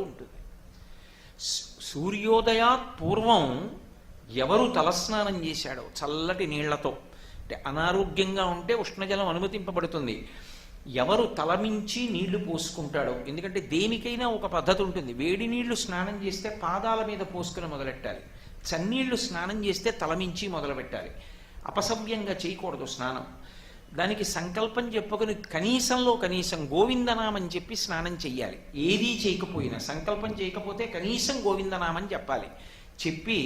ఉంటుంది. సూర్యోదయాత్ పూర్వం ఎవరు తలస్నానం చేశాడో చల్లటి నీళ్లతో, అంటే అనారోగ్యంగా ఉంటే ఉష్ణజలం అనుమతింపబడుతుంది, ఎవరు తలమించి నీళ్లు పోసుకుంటాడో, ఎందుకంటే దేనికైనా ఒక పద్ధతి ఉంటుంది. వేడి నీళ్లు స్నానం చేస్తే పాదాల మీద పోసుకుని మొదలెట్టాలి, చన్నీళ్లు స్నానం చేస్తే తలమించి మొదలుపెట్టాలి. అపసవ్యంగా చేయకూడదు స్నానం. దానికి సంకల్పం చెప్పుకొని కనీసంలో కనీసం గోవిందనామని చెప్పి స్నానం చెయ్యాలి. ఏదీ చేయకపోయినా సంకల్పం చేయకపోతే కనీసం గోవిందనామని చెప్పాలి. చెప్పి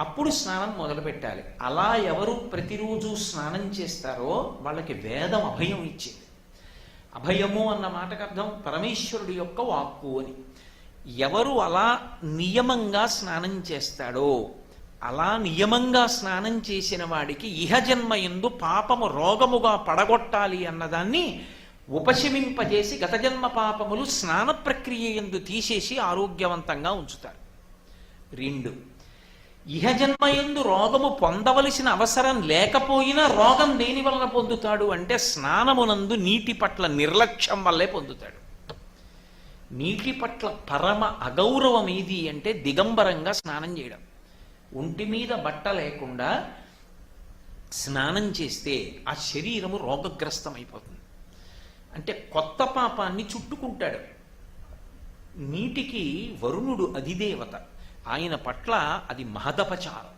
అప్పుడు స్నానం మొదలు పెట్టాలి. అలా ఎవరు ప్రతిరోజు స్నానం చేస్తారో వాళ్ళకి వేదం అభయం ఇచ్చింది. అభయము అన్న మాటకు అర్థం పరమేశ్వరుడి యొక్క వాక్కు అని. ఎవరు అలా నియమంగా స్నానం చేస్తాడో, అలా నియమంగా స్నానం చేసిన వాడికి ఇహజన్మ యందు పాపము రోగముగా పడగొట్టాలి అన్నదాన్ని ఉపశమింపజేసి గత జన్మ పాపములు స్నాన ప్రక్రియ యందు తీసేసి ఆరోగ్యవంతంగా ఉంచుతారు. 2, ఇహజన్మయందు రోగము పొందవలసిన అవసరం లేకపోయినా రోగం దేని వలన పొందుతాడు అంటే స్నానమునందు నీటి పట్ల నిర్లక్ష్యం వల్లే పొందుతాడు. నీటి పట్ల పరమ అగౌరవం ఏది అంటే దిగంబరంగా స్నానం చేయడం. ఒంటి మీద బట్ట లేకుండా స్నానం చేస్తే ఆ శరీరము రోగగ్రస్తమైపోతుంది. అంటే కొత్త పాపాన్ని చుట్టుకుంటాడు. నీటికి వరుణుడు అధిదేవత, ఆయన పట్ల అది మహదపచారం.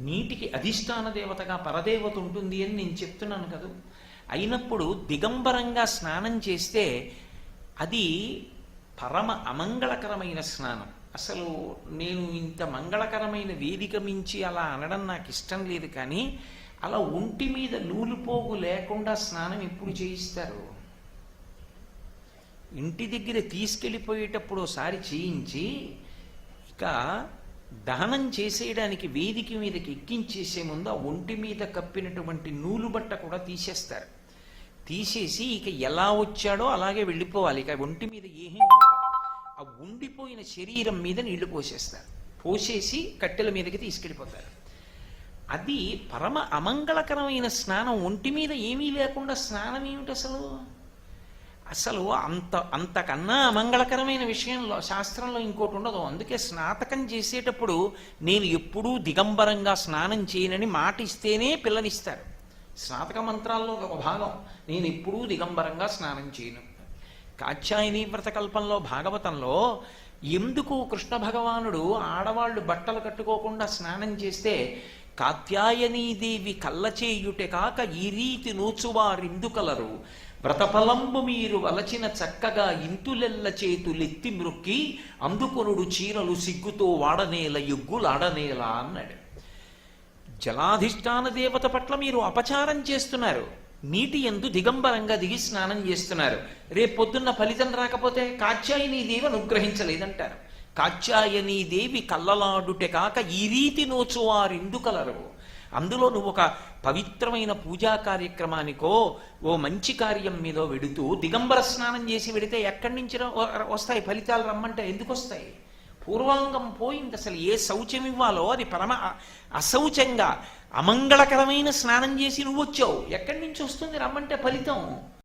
నీటికి అధిష్టాన దేవతగా పరదేవత ఉంటుంది అని నేను చెప్తున్నాను కదా. అయినప్పుడు దిగంబరంగా స్నానం చేస్తే అది పరమ అమంగళకరమైన స్నానం. అసలు నేను ఇంత మంగళకరమైన వేదిక మించి అలా అనడం నాకు ఇష్టం లేదు, కానీ అలా ఒంటి మీద నూలుపోగు లేకుండా స్నానం ఎప్పుడు చేయిస్తారు? ఇంటి దగ్గర తీసుకెళ్ళిపోయేటప్పుడు ఒకసారి చేయించి ఇక దహనం చేసేయడానికి వేదిక మీదకి ఎక్కించేసే ముందు ఆ ఒంటి మీద కప్పినటువంటి నూలు బట్ట కూడా తీసేస్తారు. తీసేసి ఇక ఎలా వచ్చాడో అలాగే వెళ్ళిపోవాలి. ఇక ఒంటి మీద ఏమీ ఉండదు. ఆ ఉండిపోయిన శరీరం మీద నీళ్లు పోసేస్తారు. పోసేసి కట్టెల మీదకి తీసుకెళ్ళిపోతారు. అది పరమ అమంగళకరమైన స్నానం. ఒంటి మీద ఏమీ లేకుండా స్నానం ఏమిటి అసలు? అసలు అంతకన్నా అమంగళకరమైన విషయంలో శాస్త్రంలో ఇంకోటి ఉండదు. అందుకే స్నాతకం చేసేటప్పుడు నేను ఎప్పుడూ దిగంబరంగా స్నానం చేయనని మాట ఇస్తేనే పిల్లనిస్తారు. స్నాతక మంత్రాల్లో ఒక భాగం, నేను ఎప్పుడూ దిగంబరంగా స్నానం చేయను. కాత్యాయని వ్రతకల్పంలో భాగవతంలో ఎందుకు కృష్ణ భగవానుడు ఆడవాళ్లు బట్టలు కట్టుకోకుండా స్నానం చేస్తే కాత్యాయనీదేవి కళ్ళచేయుటే కాక ఈ రీతి నోచువారిందుకలరు వ్రతఫలంబు మీరు వలచిన చక్కగా ఇంతులెల్ల చేతులెత్తి మృక్కి అందుకొనుడు చీరలు సిగ్గుతో వాడనేల ఎగ్గులాడనేలా అన్నాడు. జలాధిష్టాన దేవత పట్ల మీరు అపచారం చేస్తున్నారు. నీటి యందు దిగంబరంగా దిగి స్నానం చేస్తున్నారు. రేపొద్దున్న ఫలితం రాకపోతే కాత్యాయనీదేవి అనుగ్రహించలేదంటారు. కాత్యాయనీదేవి కళ్ళలాడుటే కాక ఈ రీతి నోచువారిందుకలరు. అందులో నువ్వు ఒక పవిత్రమైన పూజా కార్యక్రమానికో ఓ మంచి కార్యం మీద వెడుతూ దిగంబర స్నానం చేసి వెడితే ఎక్కడి నుంచి వస్తాయి ఫలితాలు? రమ్మంటే ఎందుకు వస్తాయి? పూర్వాంగం పోయింది. అసలు ఏ శౌచం ఇవ్వాలో అది పరమ అశౌచంగా అమంగళకరమైన స్నానం చేసి నువ్వు వచ్చావు. ఎక్కడి నుంచి వస్తుంది రమ్మంటే ఫలితం?